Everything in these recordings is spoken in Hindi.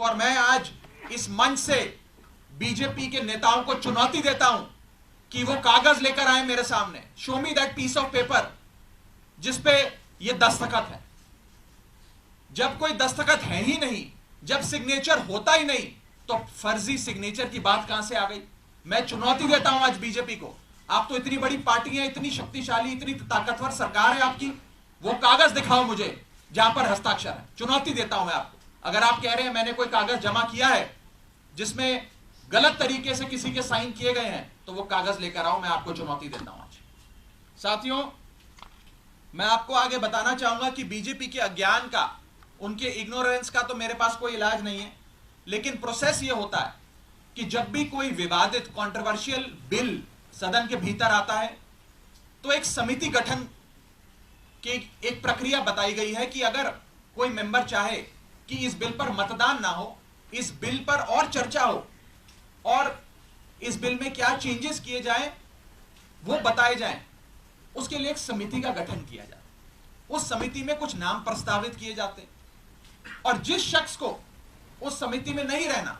को, और मैं आज इस मंच से बीजेपी के नेताओं को चुनौती देता हूं कि वो कागज लेकर आए मेरे सामने, show me that piece of paper जिसपे ये दस्तखत है। जब कोई दस्तखत है ही नहीं, जब सिग्नेचर होता ही नहीं, तो फर्जी सिग्नेचर की बात कहां से आ गई? मैं चुनौती देता हूं आज बीजेपी को, आप तो इतनी बड़ी पार्टी है, इतनी शक्तिशाली, इतनी ताकतवर सरकार है आपकी, वो कागज दिखाओ मुझे जहां पर हस्ताक्षर है। चुनौती देता हूं मैं आपको। अगर आप कह रहे हैं मैंने कोई कागज जमा किया है जिसमें गलत तरीके से किसी के साइन किए गए हैं, तो वो कागज लेकर आओ, मैं आपको चुनौती देता हूं आज। साथियों, मैं आपको आगे बताना चाहूंगा कि बीजेपी के अज्ञान का, उनके इग्नोरेंस का तो मेरे पास कोई इलाज नहीं है, लेकिन प्रोसेस ये होता है कि जब भी कोई विवादित कंट्रोवर्शियल बिल सदन के भीतर आता है तो एक समिति गठन की एक प्रक्रिया बताई गई है कि अगर कोई मेंबर चाहे कि इस बिल पर मतदान ना हो, इस बिल पर और चर्चा हो और इस बिल में क्या चेंजेस किए जाएं वो बताए जाएं, उसके लिए एक समिति का गठन किया जाए। उस समिति में कुछ नाम प्रस्तावित किए जाते हैं और जिस शख्स को उस समिति में नहीं रहना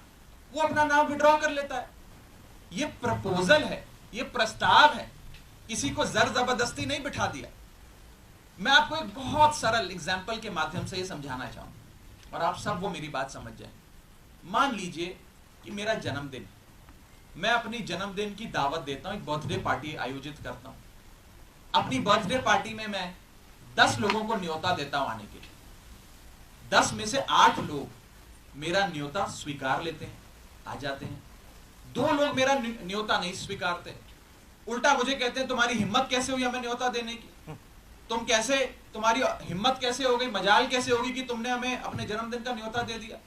वो अपना नाम विड्रॉ कर लेता है। ये प्रपोजल है, ये प्रस्ताव है, किसी को जर जबरदस्ती नहीं बिठा दिया। मैं आपको एक बहुत सरल एग्जाम्पल के माध्यम से ये समझाना चाहूंगा और आप सब वो मेरी बात समझ जाए। मान लीजिए कि मेरा जन्मदिन, मैं अपनी जन्मदिन की दावत देता हूं, एक बर्थडे पार्टी आयोजित करता हूं। अपनी बर्थडे पार्टी में मैं 10 लोगों को न्योता देता हूं आने के लिए। 10 में से 8 लोग मेरा न्योता स्वीकार लेते हैं, आ जाते हैं। 2 लोग मेरा न्योता नहीं स्वीकारते, उल्टा मुझे कहते हैं तुम्हारी हिम्मत कैसे हुई हमें न्योता देने की, तुम्हारी हिम्मत कैसे हो गई, मजाल कैसे होगी कि तुमने हमें अपने जन्मदिन का न्योता दे दिया।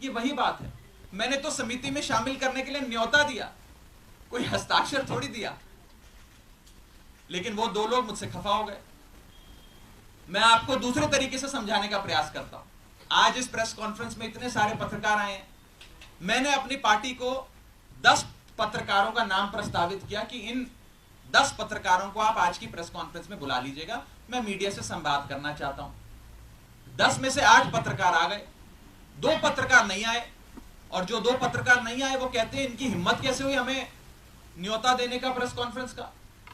ये वही बात है, मैंने तो समिति में शामिल करने के लिए न्योता दिया, कोई हस्ताक्षर थोड़ी दिया। लेकिन वो 2 लोग मुझसे खफा हो गए। मैं आपको दूसरे तरीके से समझाने का प्रयास करता हूं। आज इस प्रेस कॉन्फ्रेंस में इतने सारे पत्रकार आए हैं, मैंने अपनी पार्टी को 10 पत्रकारों का नाम प्रस्तावित किया कि इन 10 पत्रकारों को आप आज की प्रेस कॉन्फ्रेंस में बुला लीजिएगा, मैं मीडिया से संवाद करना चाहता हूं। 10 में से 8 पत्रकार आ गए, 2 पत्रकार नहीं आए, और जो 2 पत्रकार नहीं आए वो कहते हैं इनकी हिम्मत कैसे हुई हमें न्योता देने का प्रेस कॉन्फ्रेंस का।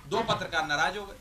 2 पत्रकार नाराज हो गए।